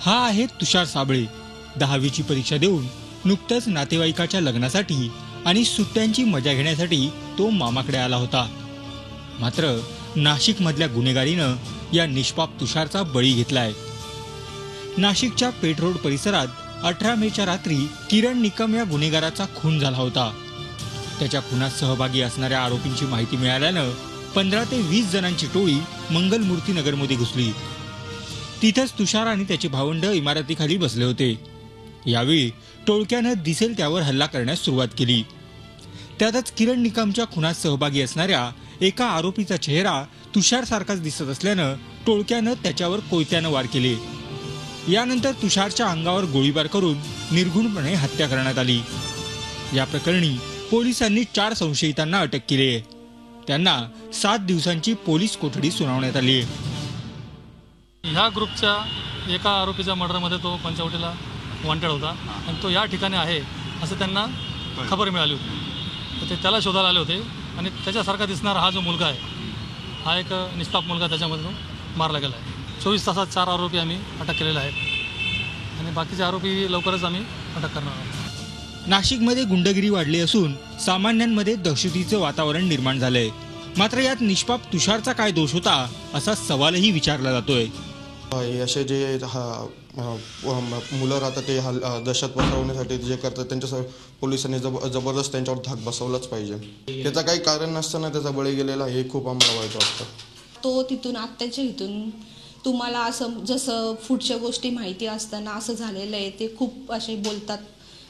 हा आहे तुषार साबळे। 10वीची परीक्षा देऊन नुकतंच नातेवाईकाच्या लग्नासाठी आणि सुट्ट्यांची मजा घेण्यासाठी तो मामाकडे आला होता। मात्र नाशिक मधल्या गुन्हेगारीनं या निष्पाप तुषारचा बळी घेतलाय। नाशिकच्या पेठ रोड परिसरात 18 मेच्या रात्री किरण निकम या गुन्हेगाराचा खून झाला होता। त्याच्या खुनात सहभागी असणाऱ्या आरोपींची माहिती मिळाल्यानं 15 ते 20 जणांची टोळी मंगलमूर्ती नगरमध्ये घुसली। तिथेच तुषार आणि त्याचे भावंड इमारतीखाली बसले होते। यावेळी टोळक्यानं दिसेल त्यावर हल्ला करण्यास सुरुवात केली। त्यातच किरण निकमच्या खुनात सहभागी असणाऱ्या एका आरोपीचा चेहरा तुषार सारखाच दिसत असल्यानं टोळक्यानं त्याच्यावर कोयत्यानं वार केले। यानंतर तुषारच्या अंगावर गोळीबार करून निर्घृणपणे हत्या करण्यात आली। या प्रकरणी पोलिसांनी 4 संशयितांना अटक केली आहे। त्यांना 7 दिवसांची पोलीस कोठडी सुनावण्यात आली आहे। ह्या ग्रुपच्या एका आरोपीच्या मर्डरमध्ये तो पंचवटीला वॉन्टेड होता आणि तो या ठिकाणी आहे असं त्यांना खबर मिळाली होती। तर ते त्याला शोधायला आले होते आणि त्याच्यासारखा दिसणारा हा जो मुलगा आहे हा एक निष्पाप मुलगा त्याच्यामध्ये तो मारला गेला आहे। 24 तासात 4 आरोपी आम्ही अटक केलेले आहेत आणि बाकीचे आरोपी लवकरच आम्ही अटक करणार आहोत। नाशिकमध्ये गुंडगिरी वाढली असून सामान्यांमध्ये दहशतीचे वातावरण निर्माण झालंय। मात्र यात निष्पाप तुषारचा काय दोष होता असा सवालही विचारला जातोय। असे जे मुलं राहतात ते दहशत पसरवण्यासाठी जे करतात त्यांच्या पोलिसांनी जबरदस्त त्यांच्यावर धाक बसवलाच पाहिजे। त्याचं काही कारण नसताना त्याचा बळी गेलेला हे खूप आम्हाला वाईट वाटतं। तो तिथून आत्ताच्या इथून तुम्हाला असं जसं पुढच्या गोष्टी माहिती असताना असं झालेलं आहे ते खूप असे बोलतात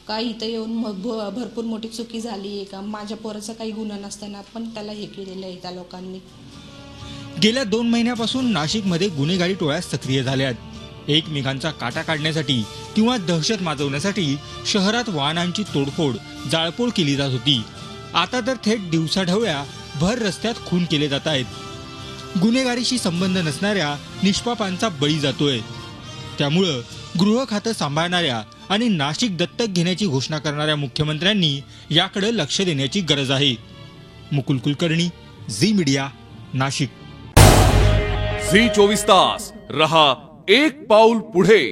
का इथं येऊन भरपूर मोठी चुकी झाली आहे का माझ्या पोराचा काही गुन्हा नसताना पण त्याला हे केलेलं आहे त्या लोकांनी। गेल्या 2 महिन्यापासून नाशिकमध्ये गुन्हेगारी टोळ्या सक्रिय झाल्यात। एकमेकांचा काटा काढण्यासाठी किंवा दहशत माजवण्यासाठी शहरात वाहनांची तोडफोड जाळपोळ केली जात होती। आता तर थेट दिवसाढवळ्या भर रस्त्यात खून केले जात आहेत। गुन्हेगारीशी संबंध नसणाऱ्या निष्पापांचा बळी जातोय। त्यामुळं गृह खातं सांभाळणाऱ्या आणि नाशिक दत्तक घेण्याची घोषणा करणाऱ्या मुख्यमंत्र्यांनी याकडे लक्ष देण्याची गरज आहे। मुकुल कुलकर्णी, झी मीडिया, नाशिक। झी 24 तास रहा एक पाऊल पुढे।